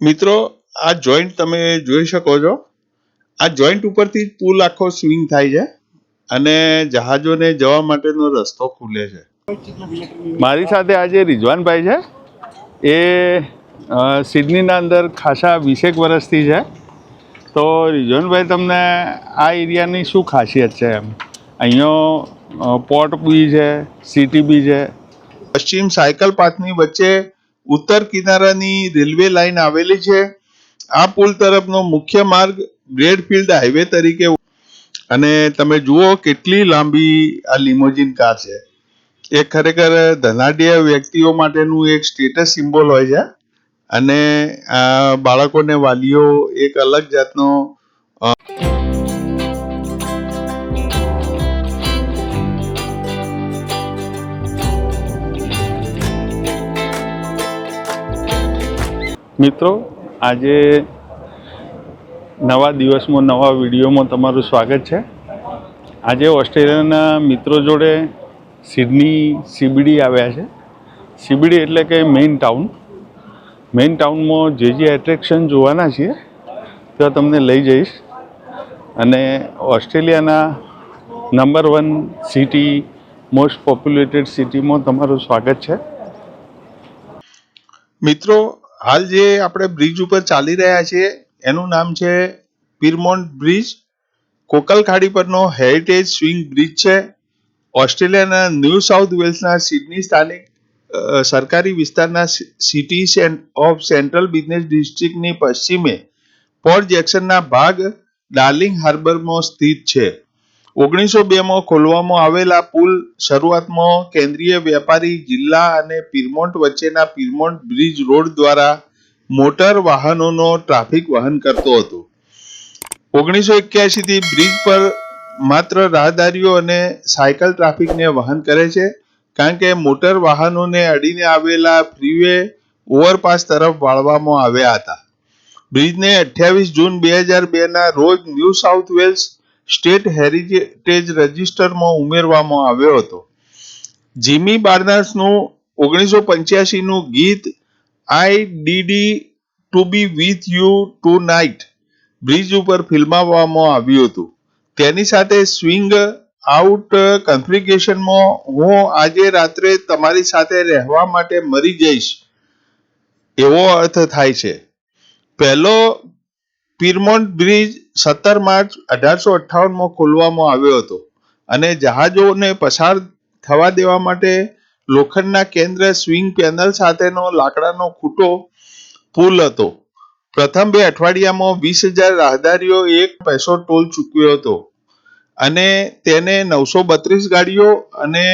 મિત્રો, આ જોઈન્ટ તમે જોઈ શકો છો. આ જોઈન્ટ ઉપરથી જ પુલ આખો સ્વિંગ થાય છે અને જહાજોને જવા માટેનો રસ્તો ખુલે છે. મારી સાથે આજે રિઝવાનભાઈ છે. એ સિડનીના અંદર ખાસા 20 વર્ષથી છે. તો રિઝવાનભાઈ, તમને આ એરિયાની શું ખાસિયત છે? એમ અહીંયા પોર્ટ બી છે, સિટી બી છે. પશ્ચિમ સાયકલ પાથની વચ્ચે ઉત્તર કિનારાની રેલવે લાઇન આવેલી છે. આ પુલ તરફનો મુખ્ય માર્ગ બ્રેડફિલ્ડ હાઈવે તરીકે, અને તમે જુઓ કેટલી લાંબી આ લિમોઝિન કાર છે. એ ખરેખર ધનાઢ્ય વ્યક્તિઓ માટેનું એક સ્ટેટસ સિમ્બોલ હોય છે. અને બાળકોને વાલીઓ એક અલગ જાતનો મિત્રો, આજે નવા દિવસમાં નવા વિડીયોમાં તમારું સ્વાગત છે. આજે ઓસ્ટ્રેલિયાના મિત્રો જોડે સિડની સીબીડી આવ્યા છે. સીબીડી એટલે કે મેઇન ટાઉન. મેઇન ટાઉનમાં જે એટ્રેક્શન જોવાના છીએ ત્યાં તમને લઈ જઈશ. અને ઓસ્ટ્રેલિયાના નંબર 1 સિટી, મોસ્ટ પોપ્યુલેટેડ સિટીમાં તમારું સ્વાગત છે. મિત્રો, હાલ જે આપણે બ્રિજ ઉપર ચાલી રહ્યા છીએ એનું નામ છે પીરમોન્ટ બ્રિજ. કોકલ ખાડી પરનો હેરિટેજ સ્વિંગ બ્રિજ છે. ઓસ્ટ્રેલિયાના ન્યૂ સાઉથ વેલ્સના સિડની સ્થાનિક સરકારી વિસ્તારના સિટી ઓફ સેન્ટ્રલ બિઝનેસ ડિસ્ટ્રિક્ટની પશ્ચિમે પોર્ટ જેક્સનના ભાગ ડાર્લિંગ હાર્બરમાં સ્થિત છે. 1902માં ખોલવામાં આવેલા પુલ શરૂઆતમાં કેન્દ્રીય વેપારી જિલ્લા અને પીરમોન્ટ વચ્ચેના પીરમોન્ટ બ્રિજ રોડ દ્વારા મોટર વાહનોનો ટ્રાફિક વહન કરતો હતો. 1981 થી બ્રિજ પર માત્ર રાહદારીઓ અને સાયકલ ટ્રાફિકને વહન કરે છે, કારણ કે મોટર વાહનોને અડીને આવેલા ફ્રીવે ઓવરપાસ તરફ વાળવામાં આવ્યા હતા. બ્રિજને 28 જૂન 2002ના રોજ New South Wales state heritage રજિસ્ટરમાં ઉમેરવામાં આવ્યો હતો. જીમી બાર્નસનું 1985નું ગીત I'd die to be with you tonight bridge ઉપર ફિલ્માવવામાં આવ્યું હતું. તેની સાથે સ્વિંગ આઉટ કન્ફિગરેશનમાં હું આજે રાત્રે તમારી સાથે રહેવા માટે મરી જઈશ એવો અર્થ થાય છે. પહેલો પીરમોન્ટ બ્રિજ 17 માર્ચ 1858માં ખોલવામાં આવ્યો હતો અને જહાજોને પસાર થવા દેવા માટે લોખંડના કેન્દ્ર સ્વિંગ પેનલ સાથેનો લાકડાનો ખૂટો પુલ હતો. પ્રથમ 2 અઠવાડિયામાં 20,000 રાહદારીઓ 1 પૈસો ટોલ ચૂકવ્યો હતો અને તેને 932 ગાડીઓ અને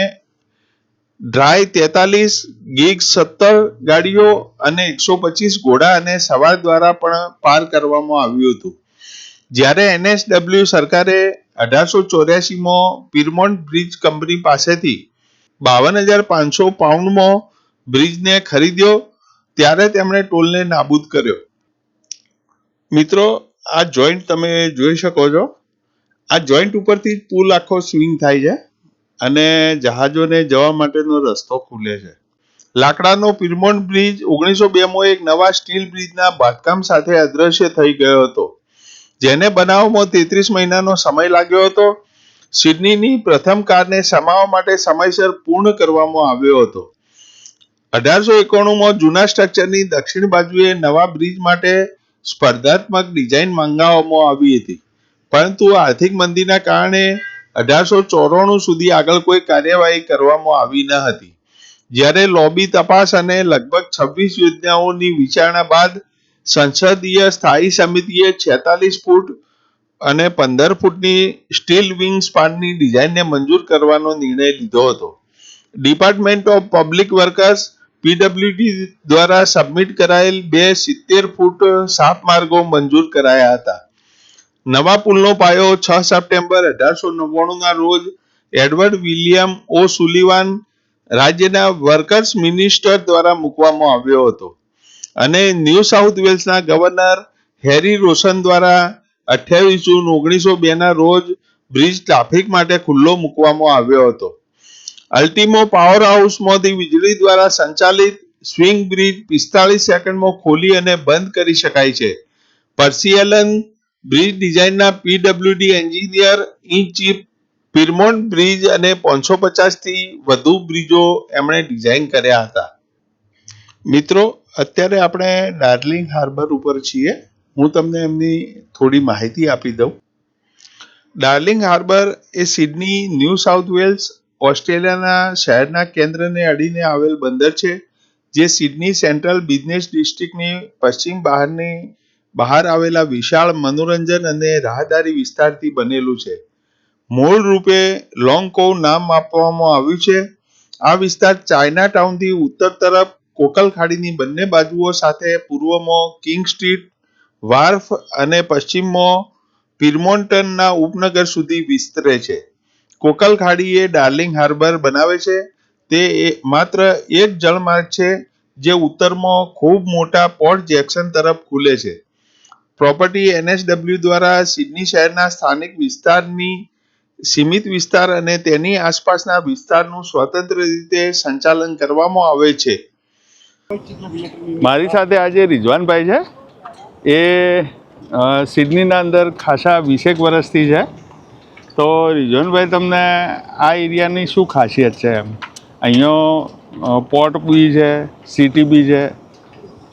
ડ્રાય 43, ગિગ 17 ગાડીઓ અને 125 ઘોડા અને સવાર દ્વારા પણ પાર કરવામાં આવ્યું હતું. જ્યારે NSW સરકારે 1884માં પીરમોન્ટ બ્રિજ કંપની પાસેથી £52,500 બ્રિજને ખરીદ્યો ત્યારે તેમણે ટોલને નાબૂદ કર્યો. મિત્રો, આ જોઈન્ટ તમે જોઈ શકો છો. આ જોઈન્ટ ઉપરથી જ પુલ આખો સ્વિંગ થાય છે અને જહાજોને જવા માટેનો રસ્તો ખુલે છે. લાકડાનો પીરમોન્ટ બ્રિજ 1902માં એક નવા સ્ટીલ બ્રિજના બાંધકામ સાથે અદ્રશ્ય થઈ ગયો હતો, જેને બનાવવામાં 33 મહિનાનો સમય લાગ્યો હતો. સિડનીની પ્રથમ કારને સમાવવા માટે સમયસર પૂર્ણ કરવામાં આવ્યો હતો. 1891માં જૂના સ્ટ્રક્ચરની દક્ષિણ બાજુએ નવા બ્રિજ માટે સ્પર્ધાત્મક ડિઝાઇન મંગાવવામાં આવી હતી, પરંતુ આર્થિક મંદીના કારણે 1894 સુધી આગળ કોઈ કાર્યવાહી કરવામાં આવી ન હતી. જ્યારે લોબી તપાસ અને લગભગ 26 યોજનાઓની વિચારણા બાદ સંસદીય સ્થાયી સમિતિએ 46 ફૂટ અને 15 ફૂટની સ્ટીલ વિંગ સ્પાનની ડિઝાઇનને મંજૂર કરવાનો નિર્ણય લીધો હતો. Department of public workers PWD દ્વારા સબમિટ કરાયેલ 2 70 ફૂટ સાફ માર્ગો મંજૂર કરાયા હતા. નવા પુલનો પાયો 6 સપ્ટેમ્બર 1899ના રોજ એડવર્ડ વિલિયમ ઓ સુલિવાન, રાજ્યના વર્કર્સ મિનિસ્ટર દ્વારા મૂકવામાં આવ્યો હતો અને ન્યૂ સાઉથ વેલ્સના ગવર્નર હેરી રોસન દ્વારા 28 જૂન 1902ના રોજ બ્રિજ ટ્રાફિક માટે ખુલ્લો મૂકવામાં આવ્યો હતો. અલ્ટીમો પાવર હાઉસમાંથી વીજળી દ્વારા સંચાલિત સ્વિંગ બ્રિજ 45 સેકન્ડમાં ખોલી અને બંધ કરી શકાય છે. પર્સિયલન બ્રિજ ડિઝાઇનના PWD engineer in chief Pyrmont bridge અને 550 થી વધુ બ્રિજો એમણે ડિઝાઇન કર્યા હતા. મિત્રો, અત્યારે આપણે ડાર્લિંગ હાર્બર ઉપર છીએ. હું તમને એમની થોડી માહિતી આપી દઉં. ડાર્લિંગ હાર્બર એ સિડની, ન્યૂ સાઉથ વેલ્સ, ઓસ્ટ્રેલિયાના શહેરના કેન્દ્રને અડીને આવેલ બંદર છે, જે સિડની સેન્ટ્રલ બિઝનેસ ડિસ્ટ્રિક્ટની પશ્ચિમ બહાર આવેલા વિશાળ મનોરંજન અને રાહદારી વિસ્તારથી બનેલું છે. મૂળ રૂપે લોંગ કોવ નામ આપવામાં આવ્યું છે. આ વિસ્તાર ચાઇના ટાઉનથી ઉત્તર તરફ કોકલ ખાડીની બંને બાજુઓ સાથે પૂર્વમાં કિંગ સ્ટ્રીટ, વાર્ફ અને પશ્ચિમમાં પિરમોન્ટનના ઉપનગર સુધી વિસ્તરે છે. કોકલ ખાડી એ ડાર્લિંગ હાર્બર બનાવે છે. તે માત્ર એક જળમાર્ગ છે જે ઉત્તરમાં ખૂબ મોટા પોર્ટ જેક્સન તરફ ખુલે છે. પ્રોપર્ટી NSW દ્વારા સિડની શહેરના સ્થાનિક વિસ્તારની સીમિત વિસ્તાર અને તેની આસપાસના વિસ્તારનું સ્વતંત્ર રીતે સંચાલન કરવામાં આવે છે. મારી સાથે આજે રિઝવાનભાઈ છે. એ સિડનીના અંદર ખાસા 20 વર્ષથી છે. તો રિઝવાનભાઈ, તમને આ એરિયાની શું ખાસિયત છે? એમ અહીંયા પોર્ટ બી છે, સિટી બી છે,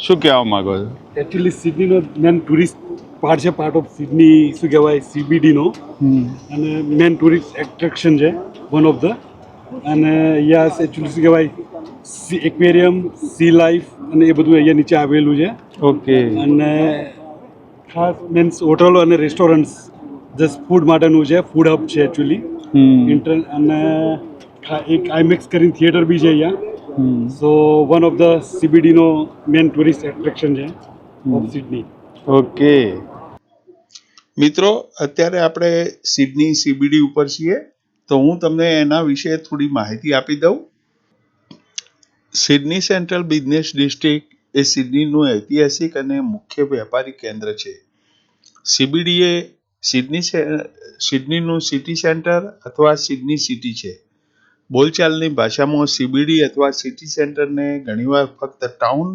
શું કહેવા માંગો છો? એકચ્યુઅલી સિડનીનો મેન ટુરિસ્ટ પાર્ટ છે, પાર્ટ ઓફ સિડની શું કહેવાય CBDનો, અને મેન ટુરિસ્ટ એટ્રેક્શન છે, વન ઓફ ધ. અને અહીંયા એકચ્યુઅલી શું કહેવાય એક્વેરિયમ, સી લાઈફ અને એ બધું અહીંયા નીચે આવેલું છે. ઓકે. અને ખાસ મીન્સ હોટલો અને રેસ્ટોરન્ટ્સ જસ્ટ ફૂડ માટેનું છે, ફૂડ હબ છે એકચ્યુઅલી. અને એક આઈમેક્સ કરીને થિયેટર બી છે અહીંયા. સો વન ઓફ ધ CBDનો મેન ટુરિસ્ટ એટ્રેક્શન છે ઓફ સિડની. ઓકે મિત્રો, અત્યારે આપણે સિડની CBD ઉપર છીએ, તો હું તમને એના વિશે થોડી માહિતી આપી દઉં. સિડની સેન્ટ્રલ બિઝનેસ ડિસ્ટ્રિક્ટ એ સિડનીનું ઐતિહાસિક અને મુખ્ય વ્યાપારી કેન્દ્ર છે. CBD એ સિડનીનું સિટી સેન્ટર અથવા સિડની સિટી છે. બોલચાલની ભાષામાં CBD અથવા સિટી સેન્ટરને ઘણીવાર ફક્ત ટાઉન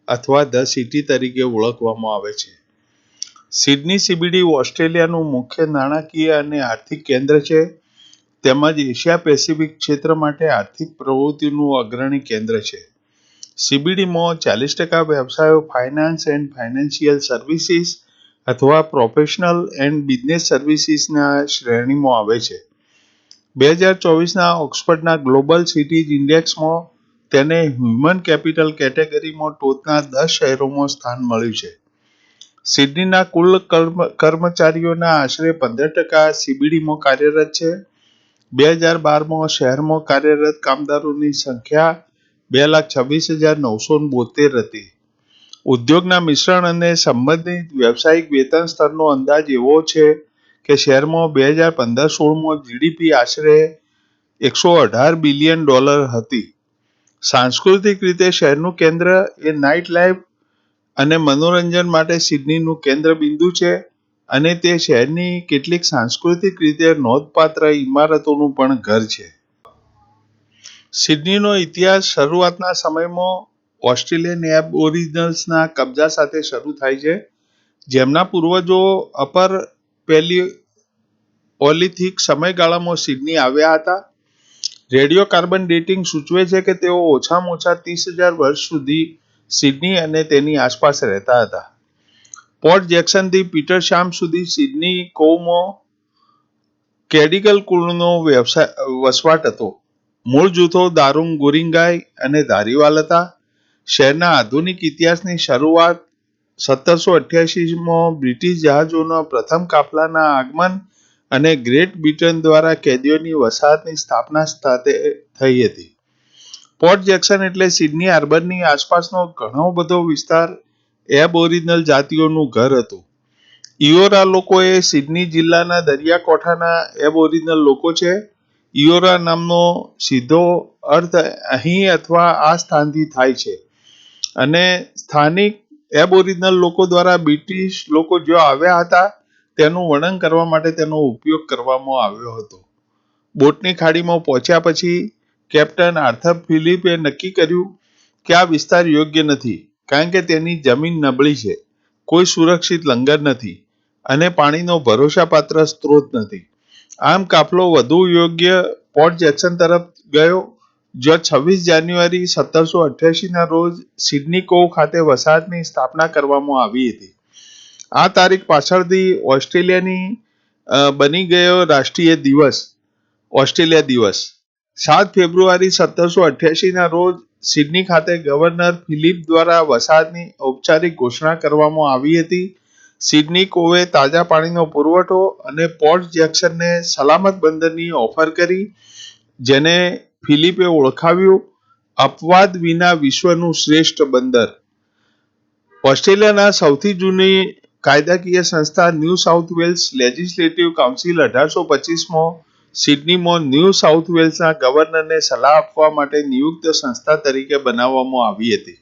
અથવા ધ સિટી તરીકે ઓળખવામાં આવે છે. સિડની CBD ઓસ્ટ્રેલિયાનું મુખ્ય નાણાકીય અને આર્થિક કેન્દ્ર છે, તેમજ એશિયા પેસિફિક ક્ષેત્ર માટે આર્થિક પ્રવૃત્તિનું અગ્રણી કેન્દ્ર છે. CBDમાં 40% વ્યવસાયો ફાઇનાન્સ એન્ડ ફાઇનાન્શિયલ સર્વિસીસ અથવા પ્રોફેશનલ એન્ડ બિઝનેસ સર્વિસીસના શ્રેણીમાં આવે છે. 2024ના ઓક્સફર્ડના ગ્લોબલ સિટીઝ ઇન્ડેક્સમાં તેને હ્યુમન કેપિટલ કેટેગરીમાં ટોચના 10 શહેરોમાં સ્થાન મળ્યું છે. સિડનીના કુલ કર્મચારીઓના આશરે 15% CBDમાં કાર્યરત છે. 2012માં શહેરમાં કાર્યરત કામદારોની સંખ્યા 2,26,972 હતી. ઉદ્યોગના મિશ્રણ અને સંબંધિત વ્યવસાયિક વેતન સ્તરનો અંદાજ એવો છે કે શહેરમાં 2015-16માં GDP આશરે $118 બિલિયન હતી. સાંસ્કૃતિક રીતે શહેરનું કેન્દ્ર એ નાઇટ લાઈફ અને મનોરંજન માટે સિડનીનું કેન્દ્ર બિંદુ છે, અને તે શહેરની કેટલીક સાંસ્કૃતિક રીતે નોંધપાત્ર ઇમારતોનું પણ ઘર છે. સિડનીનો ઇતિહાસ શરૂઆતના સમયમાં ઓસ્ટ્રેલિયન એબઓરિજિનલ્સના કબજા સાથે શરૂ થાય છે, જેમના પૂર્વજો અપર પેલિયોલિથિક સમયગાળામાં સિડની આવ્યા હતા. રેડિયો કાર્બન ડેટિંગ સૂચવે છે કે તેઓ ઓછામાં ઓછા 30,000 વર્ષ સુધી સિડની અને તેની આસપાસ રહેતા હતા. પોર્ટ જેક્સનથી પીટરશામ સુધી સિડની કોવમાં કેડિગલ કુળનો વસવાટ હતો. મૂળ જૂથો દારૂંગ ગોરિંગાઈ અને ધારીવાલ હતા. શહેરના આધુનિક ઇતિહાસની શરૂઆત 1788માં બ્રિટિશ જહાજોના પ્રથમ કાફલાના આગમન અને ગ્રેટ બ્રિટન દ્વારા કેદીઓની વસાહતની સ્થાપના સાથે થઈ હતી. પોર્ટ જેક્સન એટલે સિડની હાર્બરની આસપાસનો ઘણો બધો વિસ્તાર એબઓરિજિનલ જાતિઓનું ઘર હતું. ઇયોરા લોકો એ સિડની જિલ્લાના દરિયાકાંઠાના એબઓરિજિનલ લોકો છે. ઇયોરા નામનો સીધો અર્થ અહીં અથવા આ સ્થાનથી થાય છે, અને સ્થાનિક એબઓરિજિનલ લોકો દ્વારા બ્રિટિશ લોકો જ્યાં આવ્યા હતા તેનું વર્ણન કરવા માટે તેનો ઉપયોગ કરવામાં આવ્યો હતો. બોટની ખાડીમાં પહોંચ્યા પછી કેપ્ટન આર્થર ફિલિપે નક્કી કર્યું કે આ વિસ્તાર યોગ્ય નથી કારણ કે તેની જમીન નબળી છે, કોઈ સુરક્ષિત લંગર નથી અને પાણીનો ભરોસાપાત્ર સ્ત્રોત નથી. આમ કાફલો વધુ યોગ્ય પોર્ટ જેક્સન તરફ ગયો, જ્યાં 26 જાન્યુઆરી 1788ના રોજ સિડની કોવ ખાતે વસાહતની સ્થાપના કરવામાં આવી હતી. આ તારીખ પાછળથી ઓસ્ટ્રેલિયાની બની ગયો રાષ્ટ્રીય દિવસ ઓસ્ટ્રેલિયા દિવસ. 7 ફેબ્રુઆરી 1788ના રોજ સિડની ખાતે ગવર્નર ફિલિપ દ્વારા વસાહતની ઔપચારિક ઘોષણા કરવામાં આવી હતી. સિડની કોવે તાજા પાણીનો પુરવઠો અને પોર્ટ જેક્સનને સલામત બંદરની ઓફર કરી, જેને ફિલિપે ઓળખાવ્યું અપવાદ વિના વિશ્વનું શ્રેષ્ઠ બંદર. ઓસ્ટ્રેલિયાના સૌથી જૂની કાયદાકીય સંસ્થા New South Wales legislative council 1825માં સિડનીમાં ન્યૂ સાઉથ વેલ્સના ગવર્નરને સલાહ આપવા માટે નિયુક્ત સંસ્થા તરીકે બનાવવામાં આવી હતી.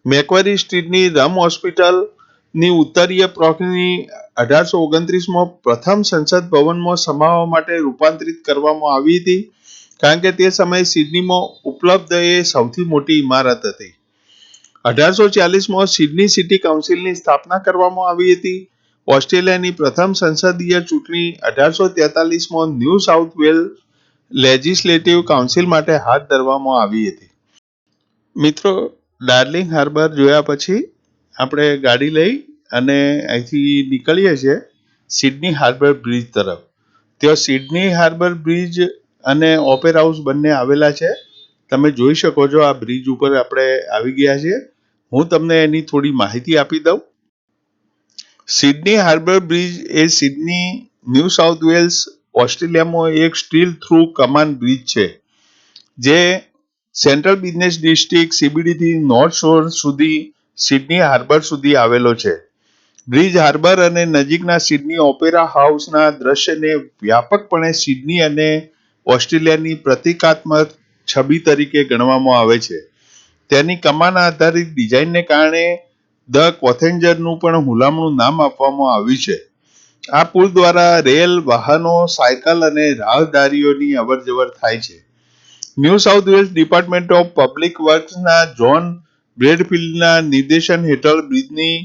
મેકવરી સ્ટ્રીટની રમ હોસ્પિટલની ઉત્તરીય બ્લોકની 1829માં પ્રથમ સંસદ ભવનમાં સમાવવા માટે રૂપાંતરિત કરવામાં આવી હતી, કારણ કે તે સમયે સિડનીમાં ઉપલબ્ધ એ સૌથી મોટી ઇમારત હતી. 1840માં સિડની સિટી કાઉન્સિલની સ્થાપના કરવામાં આવી હતી. ઓસ્ટ્રેલિયાની પ્રથમ સંસદીય ચૂંટણી 1843માં ન્યૂ સાઉથ વેલ લેજિસ્લેટિવ કાઉન્સિલ માટે હાથ ધરવામાં આવી હતી. મિત્રો, ડાર્લિંગ હાર્બર જોયા પછી આપણે ગાડી લઈ અને અહીંથી નીકળીએ છીએ સિડની હાર્બર બ્રિજ તરફ. ત્યાં સિડની હાર્બર બ્રિજ અને ઓપેરા હાઉસ બંને આવેલા છે. તમે જોઈ શકો છો આ બ્રિજ ઉપર આપણે આવી ગયા છીએ. હું તમને એની થોડી માહિતી આપી દઉં. સિડની હાર્બર બ્રિજ એ સિડની, ન્યૂ સાઉથ વેલ્સ, ઓસ્ટ્રેલિયામાં એક સ્ટીલ થ્રુ કમાન બ્રિજ છે, જે સેન્ટ્રલ બિઝનેસ ડિસ્ટ્રિક્ટ CBDથી નોર્થ શોર સુધી સિડની હાર્બર સુધી આવેલો છે. બ્રિજ હાર્બર અને નજીકના સિડની ઓપેરા હાઉસના દ્રશ્યને વ્યાપકપણે સિડની અને ઓસ્ટ્રેલિયાની પ્રતિકાત્મક છબી તરીકે ગણવામાં આવે છે. તેની કમાન આધારિત ડિઝાઇનને કારણે ધ કોથેન્જરનું પણ હુલામણું નામ આપવામાં આવ્યું છે. આ પુલ દ્વારા રેલ, વાહનો, સાયકલ અને રાહદારીઓની અવરજવર થાય છે. New South Wales department of public વર્ક્સના જ્હોન બ્રેડફિલ્ડના નિર્દેશન હેઠળ બ્રિજની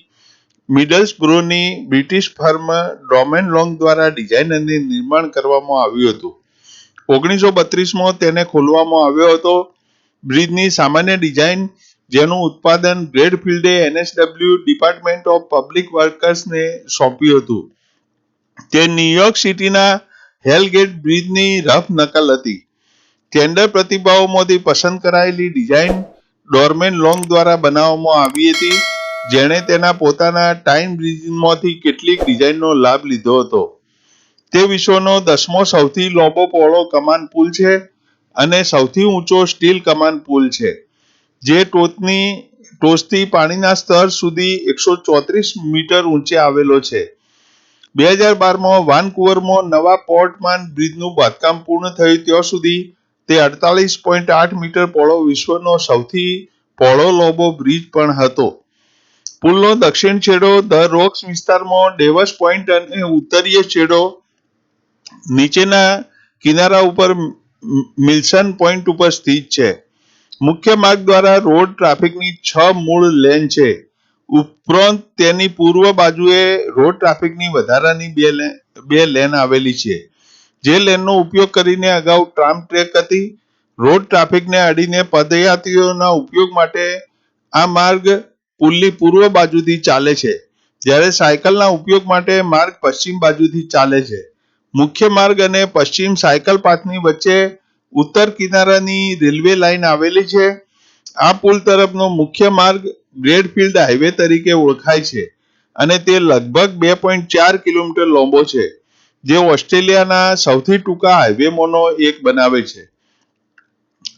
મિડલ્સબ્રોની બ્રિટિશ ફર્મ ડોમેન લોંગ દ્વારા ડિઝાઇન અને નિર્માણ કરવામાં આવ્યું હતું. 1932માં તેને ખોલવામાં આવ્યો હતો. બ્રિજની સામાન્ય ડિઝાઇન, જેનું ઉત્પાદન બ્રેડફિલ્ડે NSW ડિપાર્ટમેન્ટ ઓફ પબ્લિક વર્ક્સને સોંપ્યું હતું, તે ન્યૂયોર્ક સિટીના હેલગેટ બ્રિજની રફ નકલ હતી. ટેન્ડર પ્રતિભાવોમાંથી પસંદ કરાયેલી ડિઝાઇન ડોર્મેન લોંગ દ્વારા બનાવવામાં આવી હતી, જેણે તેના પોતાના ટાઇન બ્રિજમાંથી કેટલીક ડિઝાઇનનો લાભ લીધો હતો. તે વિશ્વનો 10મો સૌથી લાંબો પહોળો કમાન પુલ છે અને સૌથી ઊંચો સ્ટીલ કમાન પુલ છે, જે ટોચથી પાણીના સ્તર સુધી 134 મીટર ઊંચે આવેલો છે. 2012માં વાનકુવરમાં નવા પોર્ટમાન બ્રિજનું બાંધકામ પૂર્ણ થયું ત્યાં સુધી તે 48.8 મીટર પહોળો વિશ્વનો સૌથી પહોળો લાંબો બ્રિજ પણ હતો. પુલનો દક્ષિણ છેડો ધ રોક્સ વિસ્તારમાં ડેવસ પોઇન્ટ અને ઉત્તરીય છેડો નીચેના કિનારા ઉપર મિલ્સન પોઇન્ટ ઉપર સ્થિત છે. મુખ્ય માર્ગ દ્વારા રોડ ટ્રાફિકની 6 મૂળ લેન છે. ઉપરાંત તેની પૂર્વ બાજુએ રોડ ટ્રાફિકની વધારાની બે લેન આવેલી છે, જે લેનનો ઉપયોગ કરીને અગાઉ ટ્રામ ટ્રેક હતી. રોડ ટ્રાફિકને અડીને પદયાત્રીઓના ઉપયોગ માટે આ માર્ગ પુલની પૂર્વ બાજુથી ચાલે છે, જ્યારે સાયકલના ઉપયોગ માટે માર્ગ પશ્ચિમ બાજુથી ચાલે છે. મુખ્ય માર્ગ અને પશ્ચિમ સાયકલ પાથની વચ્ચે ઉત્તર કિનારાની રેલવે લાઇન આવેલી છે. આ પુલ તરફનો મુખ્ય માર્ગ બ્રેડફિલ્ડ હાઈવે તરીકે ઓળખાય છે અને તે લગભગ 2.4 કિલોમીટર લાંબો છે, જે ઓસ્ટ્રેલિયાના સૌથી ટૂંકા હાઈવેમાંનો એક બનાવે છે.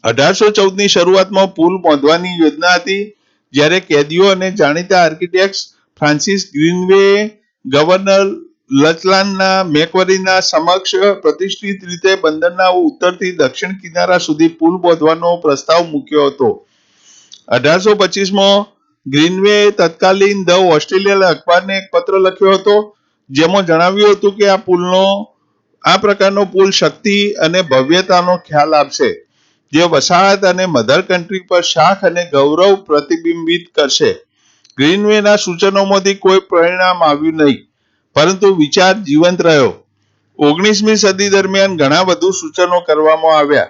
1814ની શરૂઆતમાં પુલ બાંધવાની યોજના હતી, જ્યારે કેદીઓ અને જાણીતા આર્કિટેક્ટ ફ્રાન્સિસ ગ્રીનવેએ ગવર્નર લચલાનના મેકવરીના સમક્ષ પ્રતિષ્ઠિત રીતે બંદરના ઉત્તરથી દક્ષિણ કિનારા સુધી પુલ બાંધવાનો પ્રસ્તાવ મૂક્યો હતો. 1825માં ગ્રીનવેએ તત્કાલીન ધ ઓસ્ટ્રેલિયન અખબારને એક પત્ર લખ્યો હતો, જેમાં જણાવ્યું હતું કે આ પ્રકારનો પુલ શક્તિ અને ભવ્યતાનો ખ્યાલ આપશે. જે વસાહત અને મધર કન્ટ્રી પર શાખ અને ગૌરવ પ્રતિબિંબિત કરશે. ગ્રીનવેના સૂચનોમાંથી કોઈ પરિણામ આવ્યું નહીં, પરંતુ વિચાર જીવંત રહ્યો. 19મી સદી દરમિયાન ઘણા વધુ સૂચનો કરવામાં આવ્યા.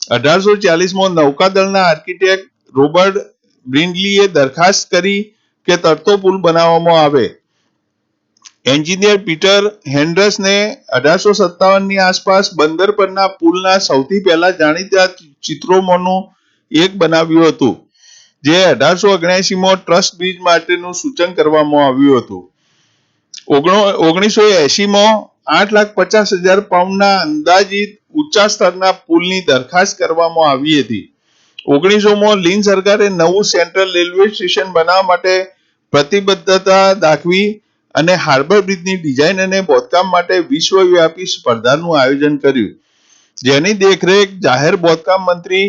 1840માં નૌકાદળના આર્કિટેક્ટ રોબર્ટ બ્રિન્ડલીએ દરખાસ્ત કરી કે તરતો પુલ બનાવવામાં આવે. એન્જિનિયર પીટર હેન્ડર્સને 1857ની આસપાસ બંદર પરના પુલના સૌથી પહેલા જાણીતા ચિત્રોમાંનું એક બનાવ્યું હતું, જે 1879માં ટ્રસ્ટ બ્રિજ માટેનું સૂચન કરવામાં આવ્યું હતું. 1980માં 8,50,000 પાઉન્ડના અંદાજિત ઊંચા સ્તરના પુલની દરખાસ્ત કરવામાં આવી હતી. 1900માં લીન સરકારે નવું સેન્ટ્રલ રેલવે સ્ટેશન બનાવવા માટે પ્રતિબદ્ધતા દાખવી અને હાર્બર બ્રિજની ડિઝાઇન અને બાંધકામ માટે વિશ્વવ્યાપી સ્પર્ધાનું આયોજન કર્યું, જેની દેખરેખ જાહેર બાંધકામ મંત્રી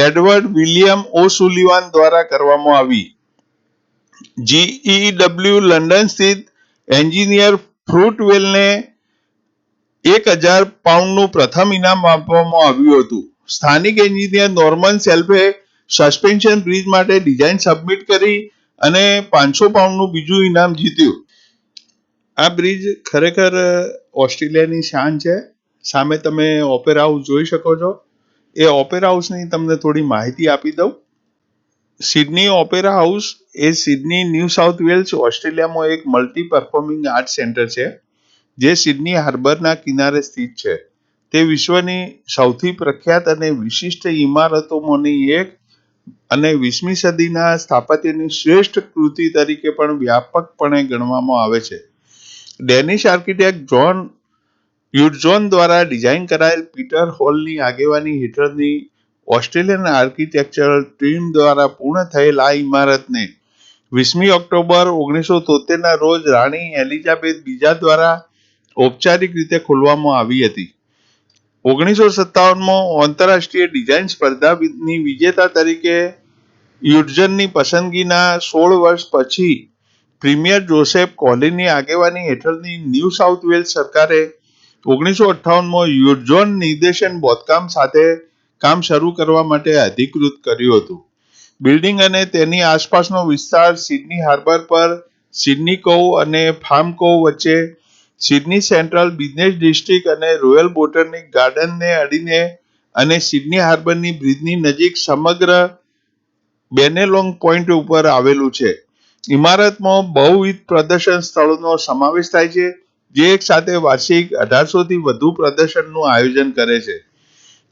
એડવર્ડ વિલિયમ ઓ સુલિવાન દ્વારા કરવામાં આવી. GEW લંડન સ્થિત એન્જિનિયર ફ્રુટવેલને 1,000 પાઉન્ડનું પ્રથમ ઇનામ આપવામાં આવ્યું હતું. સ્થાનિક એન્જિનિયર નોર્મન સેલ્ફે સસ્પેન્શન બ્રિજ માટે ડિઝાઇન સબમિટ કરી અને 500 પાઉન્ડનું બીજું ઇનામ જીત્યું. આ બ્રિજ ખરેખર ઓસ્ટ્રેલિયાની શાન છે. સામે તમે ઓપેરા હાઉસ જોઈ શકો છો. એ ઓપેરા હાઉસની તમને થોડી માહિતી આપી દઉં. સિડની ઓપેરા હાઉસ એ સિડની, ન્યૂ સાઉથ વેલ્સ, ઓસ્ટ્રેલિયામાં એક મલ્ટી પરફોર્મિંગ આર્ટ સેન્ટર છે, જે સિડની હાર્બરના કિનારે સ્થિત છે. તે વિશ્વની સૌથી પ્રખ્યાત અને વિશિષ્ટ ઇમારતોમાંની એક અને 20મી સદીના સ્થાપત્યની શ્રેષ્ઠ કૃતિ તરીકે પણ વ્યાપકપણે ગણવામાં આવે છે. ડેનિશ આર્કિટેક્ટ જોન યુડઝોન દ્વારા ડિઝાઇન કરાયેલ પીટર હોલની આગેવાની હેઠળની ઓસ્ટ્રેલિયન આર્કિટેક્ચરલ ટીમ દ્વારા પૂર્ણ થયેલ આ ઇમારતને 20મી ઓક્ટોબર 1973ના રોજ રાણી એલિઝાબેથ બીજા દ્વારા ઔપચારિક રીતે ખોલવામાં આવી હતી. 1957માં આંતરરાષ્ટ્રીય ડિઝાઇન સ્પર્ધાની વિજેતા તરીકે યુડઝનની પસંદગીના 16 વર્ષ પછી પ્રીમિયર જોસેફ કોલિનની આગેવાની હેઠળની ન્યૂ સાઉથ વેલ્સ સરકારે 1958માં યુડઝોન નિર્દેશન બાંધકામ સાથે કામ શરૂ કરવા માટે અધિકૃત કર્યું હતું. બિલ્ડિંગ અને તેની આસપાસનો વિસ્તાર સિડની હાર્બર પર સિડની કોવ અને ફાર્મ કોવ વચ્ચે, સિડની સેન્ટ્રલ બિઝનેસ ડિસ્ટ્રિક્ટ અને રોયલ બોટનિક ગાર્ડનને અડીને અને સિડની હાર્બરની બ્રિજની નજીક સમગ્ર બેનેલોંગ પોઈન્ટ ઉપર આવેલું છે. ઇમારતમાં બહુવિધ પ્રદર્શન સ્થળોનો સમાવેશ થાય છે, જે એક સાથે વાર્ષિક 1800થી વધુ પ્રદર્શનનું આયોજન કરે છે,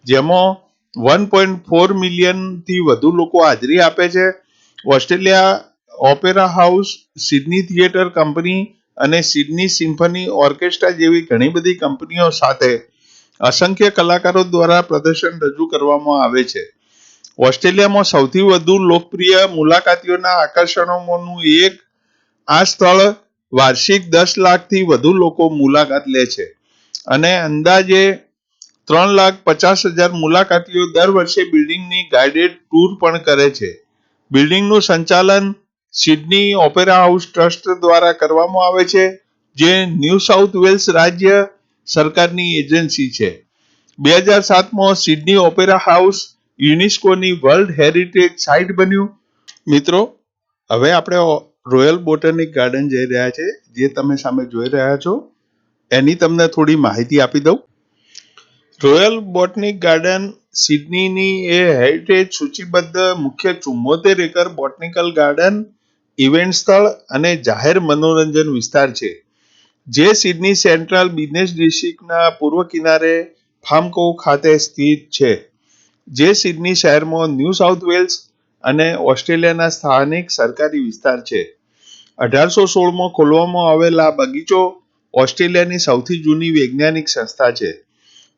જેમાં 1.4 મિલિયનથી વધુ લોકો હાજરી આપે છે. Australia opera house, Sydney theatre company અને સિડની સિમ્ફની ઓર્કેસ્ટ્રા જેવી ઘણી બધી કંપનીઓ સાથે અસંખ્ય કલાકારો દ્વારા પ્રદર્શન રજૂ કરવામાં આવે છે. ઓસ્ટ્રેલિયામાં સૌથી વધુ લોકપ્રિય મુલાકાતીઓના આકર્ષણોમાંનું એક આ સ્થળ વાર્ષિક 10 લાખથી વધુ લોકો મુલાકાત લે છે અને અંદાજે 3,50,000 મુલાકાતીઓ દર વર્ષે બિલ્ડિંગની ગાઇડેડ ટૂર પણ કરે છે. બિલ્ડિંગનું સંચાલન સિડની ઓપેરા હાઉસ ટ્રસ્ટ દ્વારા કરવામાં આવે છે, જે ન્યૂ સાઉથ વેલ્સ રાજ્ય સરકારની એજન્સી છે. 2007માં સિડની ઓપેરા હાઉસ યુનેસ્કોની વર્લ્ડ હેરિટેજ સાઇટ બન્યું. મિત્રો, હવે આપણે રોયલ બોટનિક ગાર્ડન જઈ રહ્યા છે, જે તમે સામે જોઈ રહ્યા છો. એની તમને થોડી માહિતી આપી દઉં. રોયલ બોટનિક ગાર્ડન સિડનીની એ હેરિટેજ સૂચિબદ્ધ મુખ્ય 74 એકર બોટનિકલ ગાર્ડન, ઇવેન્ટ સ્થળ અને જાહેર મનોરંજન વિસ્તાર છે, જે સિડની સેન્ટ્રલ બિઝનેસ ડિસ્ટ્રિક્ટના પૂર્વ કિનારે ફાર્મકોવ ખાતે સ્થિત છે, જે સિડની શહેરમાં ન્યૂ સાઉથ વેલ્સ અને ઓસ્ટ્રેલિયાના સ્થાનિક સરકારી વિસ્તાર છે. 1816માં ખોલવામાં આવેલ આ બગીચો ઓસ્ટ્રેલિયાની સૌથી જૂની વૈજ્ઞાનિક સંસ્થા છે.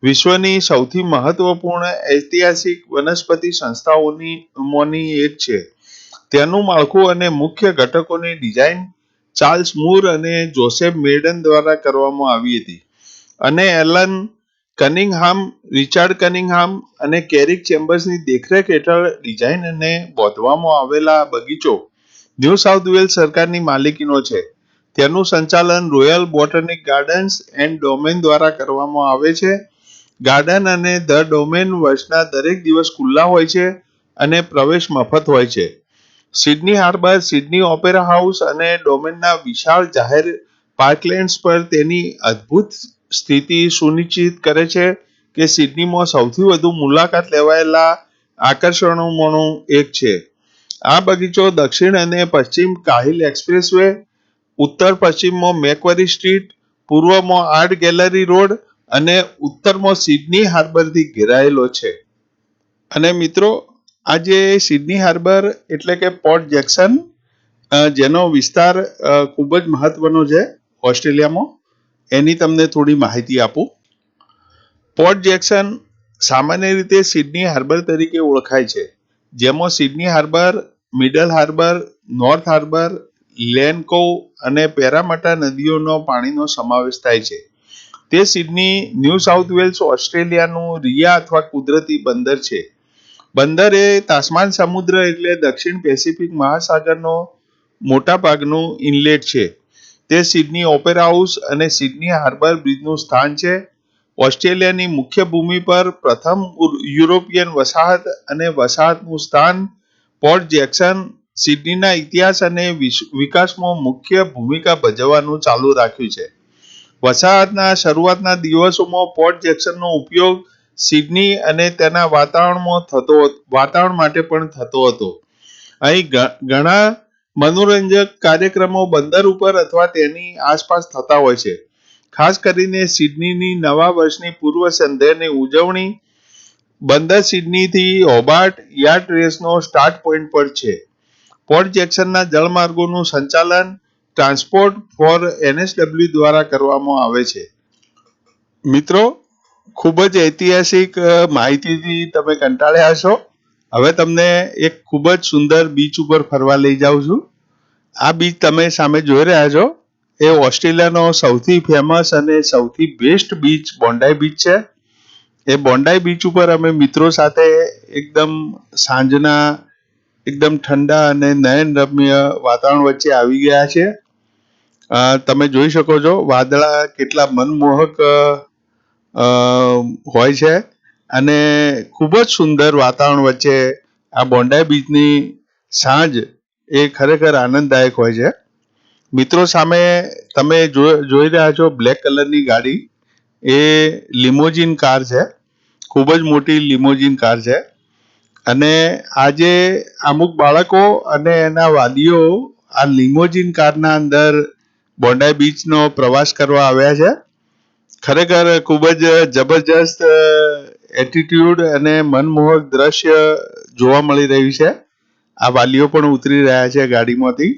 વિશ્વની સૌથી મહત્વપૂર્ણ ઐતિહાસિક વનસ્પતિ સંસ્થાઓમાંની એક છે. તેનું માળખું અને મુખ્ય ઘટકોની ડિઝાઇન ચાર્લ્સ મૂર અને જોસેફ મેડન દ્વારા કરવામાં આવી હતી, અને એલન કનિંગહામ, રિચાર્ડ કનિંગહામ અને કેરિક ચેમ્બર્સની દેખરેખ હેઠળ ડિઝાઇન અને બાંધવામાં આવેલા બગીચો ન્યૂ સાઉથ વેલ્સ સરકારની માલિકીનો છે. તેનું સંચાલન royal boat neck gardens and domain દ્વારા કરવામાં આવે છે. ગાર્ડન અને ધ ડોમેન વર્ષના દરેક દિવસ ખુલ્લા હોય છે અને પ્રવેશ મફત હોય છે. Sydney harbour, Sydney opera house અને ડોમેનના વિશાળ જાહેર પાર્કલેન્ડ્સ પર તેની અદ્ભુત સ્થિતિ સુનિશ્ચિત કરે છે કે સિડનીમાં સૌથી વધુ મુલાકાત લેવાયેલા આકર્ષણોમાંનું એક છે. આ બગીચો દક્ષિણ અને પશ્ચિમ કાહિલ એક્સપ્રેસવે, ઉત્તર પશ્ચિમમાં મેકવરી સ્ટ્રીટ, પૂર્વમાં આર્ટ ગેલેરી રોડ અને ઉત્તરમાં સિડની હાર્બરથી ઘેરાયેલો છે. અને મિત્રો, આજે સિડની હાર્બર એટલે કે પોર્ટ જેક્સન, જેનો વિસ્તાર ખૂબ જ મહત્વનો છે ઓસ્ટ્રેલિયામાં, એની તમને થોડી માહિતી આપું. પોર્ટ જેક્સન સામાન્ય રીતે સિડની હાર્બર તરીકે ઓળખાય છે, જેમાં Sydney Harbour, Middle Harbour, North Harbour, Lane Cove અને પેરામાટા નદીઓનો પાણીનો સમાવેશ થાય છે. તે સિડની, ન્યૂ સાઉથ વેલ્સ, ઓસ્ટ્રેલિયાનું રિયા અથવા કુદરતી બંદર છે. બંદર એ તાસ્માન સમુદ્ર એટલે દક્ષિણ પેસિફિક મહાસાગરનો મોટા ભાગનું ઇનલેટ છે. તે સિડની ઓપેરા હાઉસ અને સિડની હાર્બર બ્રિજનું સ્થાન છે. ઓસ્ટ્રેલિયાની મુખ્ય ભૂમિ પર પ્રથમ યુરોપિયન વસાહત અને વસાહતનું સ્થાન પોર્ટ જેક્સન સિડનીના ઇતિહાસ અને વિકાસમાં મુખ્ય ભૂમિકા ભજવવાનું ચાલુ રાખ્યું છે. વસાહતના શરૂઆતના દિવસોમાં પોર્ટ જેક્સનનો ઉપયોગ સિડની અને તેના વાતાવરણ માટે પણ થતો હતો. અહીં ઘણા મનોરંજક કાર્યક્રમો બંદર ઉપર અથવા તેની આસપાસ થતા હોય છે. ખાસ કરીને સિડનીની નવા વર્ષની પૂર્વ સંધ્યાની ઉજવણી બંદર સિડનીથી હોબાર્ટ યાટ રેસનો સ્ટાર્ટ પોઈન્ટ પર છે. પોર્ટ જેક્સનના જળમાર્ગોનું સંચાલન ટ્રાન્સપોર્ટ ફોર NSW દ્વારા કરવામાં આવે છે. મિત્રો, ખૂબ જ ઐતિહાસિક માહિતીથી તમે કંટાળ્યા હશો. હવે તમને એક ખૂબ જ સુંદર બીચ ઉપર ફરવા લઈ જાઉં છું. આ બીચ તમે સામે જોઈ રહ્યા છો એ ઓસ્ટ્રેલિયાનો સૌથી ફેમસ અને સૌથી બેસ્ટ બીચ બોન્ડાઈ બીચ છે. એ બોન્ડાઈ બીચ ઉપર અમે મિત્રો સાથે એકદમ સાંજના એકદમ ઠંડા અને નયનરમ્ય વાતાવરણ વચ્ચે આવી ગયા છે. તમે જોઈ શકો છો વાદળા કેટલા મનમોહક હોય છે અને ખૂબ જ સુંદર વાતાવરણ વચ્ચે આ બોન્ડાઈ બીચની સાંજ એ ખરેખર આનંદદાયક હોય છે. મિત્રો, સામે તમે જોઈ રહ્યા છો બ્લેક કલરની ગાડી, એ લિમોઝિન કાર છે. ખૂબ જ મોટી લિમોઝિન કાર છે અને આજે અમુક બાળકો અને એના વાલીઓ આ લિમોઝિન કારના અંદર બોન્ડાઈ બીચનો પ્રવાસ કરવા આવ્યા છે. ખરેખર ખૂબ જ જબરજસ્ત એટીટ્યુડ અને મનમોહક દ્રશ્ય જોવા મળી રહ્યું છે. આ વાલીઓ પણ ઉતરી રહ્યા છે ગાડીમાંથી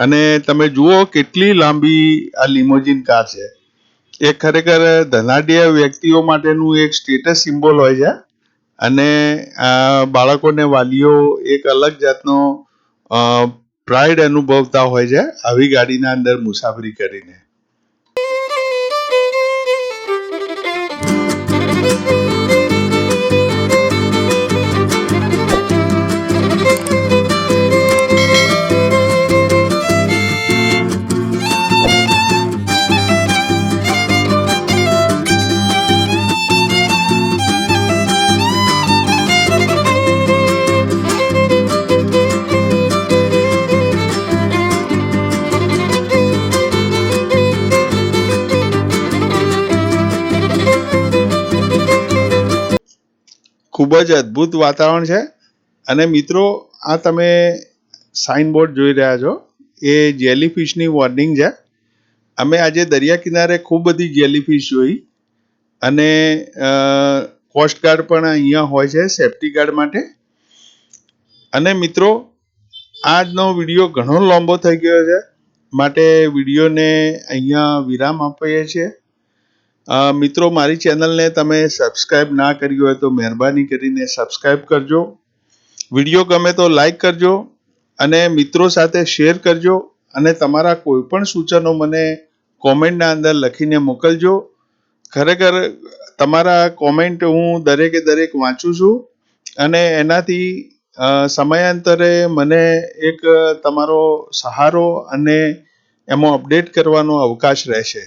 અને તમે જુઓ કેટલી લાંબી આ લિમોઝિન કાર છે. એ ખરેખર ધનાઢ્ય વ્યક્તિઓ માટેનું એક સ્ટેટસ સિમ્બોલ હોય છે અને બાળકોને વાલીઓ એક અલગ જાતનો પ્રાઇડ અનુભવતા હોય છે આવી ગાડીના અંદર મુસાફરી કરીને. ખૂબ જ અદ્ભુત વાતાવરણ છે અને મિત્રો, આ તમે સાઇનબોર્ડ જોઈ રહ્યા છો એ જેલીફિશની વોર્નિંગ છે. અમે આજે દરિયા કિનારે ખૂબ બધી જેલીફિશ જોઈ અને કોસ્ટગાર્ડ પણ અહીંયા હોય છે સેફ્ટી ગાર્ડ માટે. અને મિત્રો, આજનો વિડીયો ઘણો લાંબો થઈ ગયો છે માટે વિડીયોને અહીંયા વિરામ આપીએ છીએ. મિત્રો, મારી ચેનલને તમે સબસ્ક્રાઈબ ના કરી હોય તો મહેરબાની કરીને સબસ્ક્રાઈબ કરજો. વિડીયો ગમે તો લાઈક કરજો અને મિત્રો સાથે શેર કરજો અને તમારા કોઈ પણ સૂચનો મને કોમેન્ટના અંદર લખીને મોકલજો. ખરેખર તમારા કોમેન્ટ હું દરેક વાંચું છું અને એનાથી સમયાંતરે મને એક તમારો સહારો અને એમાં અપડેટ કરવાનો અવકાશ રહેશે.